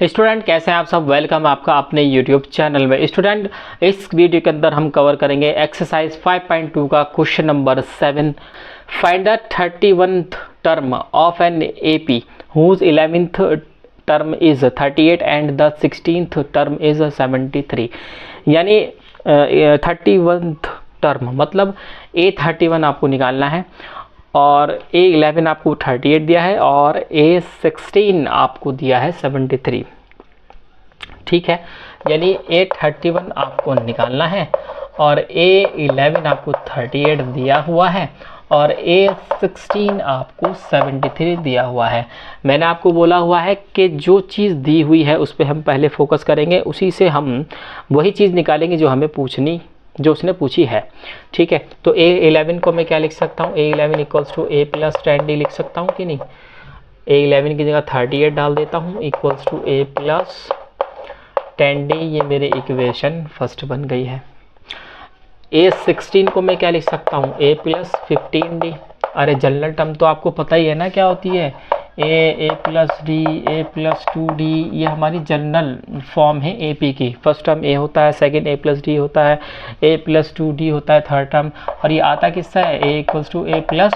Student कैसे हैं आप सब। वेलकम आपका अपने यूट्यूब चैनल में। स्टूडेंट इस वीडियो के अंदर हम कवर करेंगे एक्सरसाइज 5.2 का question number 7। Find the 31th term of an AP whose 11th term is 38 and the 16th term is 73। यानी 31th टर्म मतलब A31 आपको निकालना है और A11 आपको 38 दिया है और A16 आपको दिया है 73। ठीक है, यानी A31 आपको निकालना है और A11 आपको 38 दिया हुआ है और A16 आपको 73 दिया हुआ है। मैंने आपको बोला हुआ है कि जो चीज़ दी हुई है उस पर हम पहले फोकस करेंगे, उसी से हम वही चीज़ निकालेंगे जो हमें जो उसने पूछी है। ठीक है, तो A11 को मैं क्या लिख सकता हूँ, A11 equals to A plus 10D लिख सकता हूँ कि नहीं। A11 की जगह 38 डाल देता हूँ equals to A plus 10D, ये मेरे इक्वेशन फर्स्ट बन गई है। A16 को मैं क्या लिख सकता हूँ, A प्लस 15D। अरे जनरल टर्म तो आपको पता ही है ना क्या होती है, A plus D, A plus 2D, ये हमारी जनरल फॉर्म है AP की। फर्स्ट टर्म A होता है, सेकंड A प्लस D होता है, A प्लस 2D होता है थर्ड टर्म, और ये आता किससे है, A equals to A plus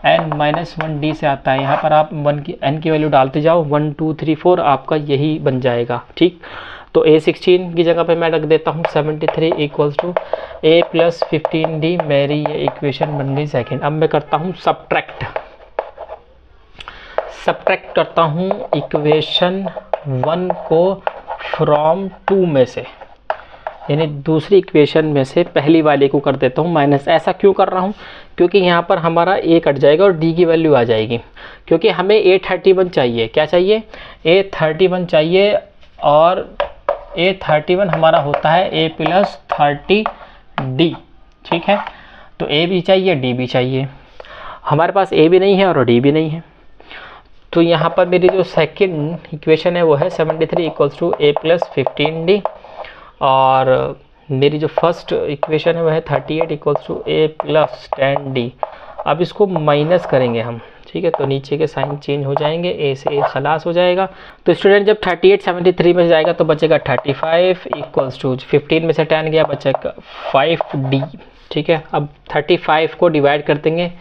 n-1D से आता है। यहाँ पर आप n की वैल्यू डालते जाओ, 1 2 3 4 आपका यही बन जाएगा। ठीक, तो A16 की जगह पे मैं रख देता हूँ 73 equals to A plus 15D। मेरी ये इक्वेशन बन गई सेकेंड। अब मैं करता हूँ सब्ट्रैक्ट करता हूँ इक्वेशन 1 को फ्रॉम 2 में से, यानी दूसरी इक्वेशन में से पहली वाले को कर देता हूँ माइनस। ऐसा क्यों कर रहा हूँ, क्योंकि यहाँ पर हमारा A कट जाएगा और D की वैल्यू आ जाएगी, क्योंकि हमें A31 चाहिए। क्या चाहिए, A31 चाहिए, और A31 हमारा होता है A प्लस 30D। ठीक है, तो A भी चाहिए D भी चाहिए। हमारे पास A भी नहीं है और D भी नहीं है, तो यहाँ पर मेरी जो सेकंड इक्वेशन है वो है 73 equals to A plus 15D, और मेरी जो फर्स्ट इक्वेशन है वो है 38 equals to A plus 10D। अब इसको माइनस करेंगे हम, ठीक है, तो नीचे के साइन चेंज हो जाएंगे, A से A खलास हो जाएगा। तो स्टूडेंट जब 38 73 में जाएगा तो बचेगा 35 इक्वल्स टू 15 में से 10 गया, बचेगा 5D। ठीक है, अब 35 को डिवाइड कर देंगे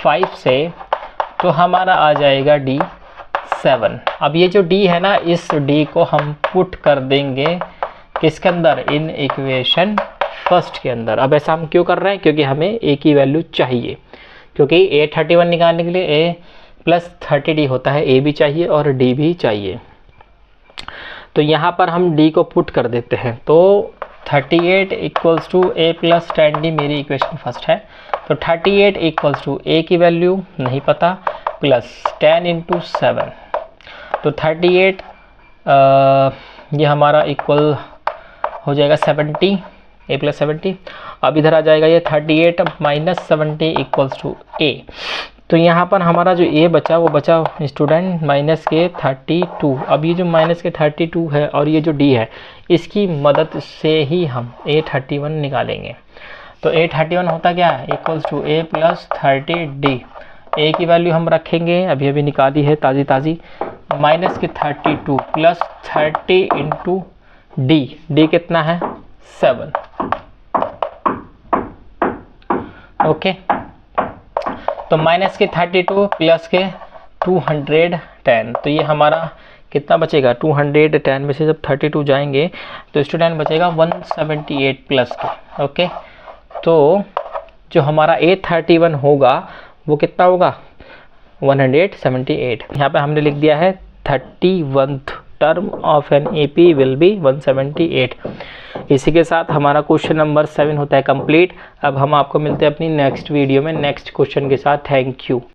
5 से, तो हमारा आ जाएगा D 7। अब ये जो D है ना, इस D को हम पुट कर देंगे किसके अंदर, इन इक्वेशन फर्स्ट के अंदर। अब ऐसा हम क्यों कर रहे हैं, क्योंकि हमें A की वैल्यू चाहिए, क्योंकि A31 निकालने के लिए A प्लस 30D होता है, A भी चाहिए और D भी चाहिए। तो यहाँ पर हम D को पुट कर देते हैं, तो 38 equals to A plus 10D मेरी इक्वेशन फर्स्ट है। तो 38 इक्वल्स टू A की वैल्यू नहीं पता, प्लस 10 इंटू 7, तो 38 ये हमारा इक्वल हो जाएगा 70, A प्लस 70। अब इधर आ जाएगा ये 38 माइनस 70 इक्वल्स टू A। तो यहाँ पर हमारा जो A बचा वो बचा स्टूडेंट माइनस के 32। अब ये जो माइनस के 32 है और ये जो D है, इसकी मदद से ही हम A31 निकालेंगे। तो A31 होता क्या है, equals to A plus 30D। A की वैल्यू हम रखेंगे, अभी अभी निकाली है ताज़ी, माइनस के 32 प्लस 30 इंटू D कितना है 7। ओके, तो माइनस के 32 प्लस के 210, तो ये हमारा कितना बचेगा, 210 में से जब 32 जाएंगे तो स्टूडेंट बचेगा 178 प्लस के। ओके, तो जो हमारा A31 होगा वो कितना होगा, 178। यहाँ पे हमने लिख दिया है 31th term of an AP will be 178। इसी के साथ हमारा क्वेश्चन नंबर 7 होता है कंप्लीट। अब हम आपको मिलते हैं अपनी नेक्स्ट वीडियो में नेक्स्ट क्वेश्चन के साथ। Thank you.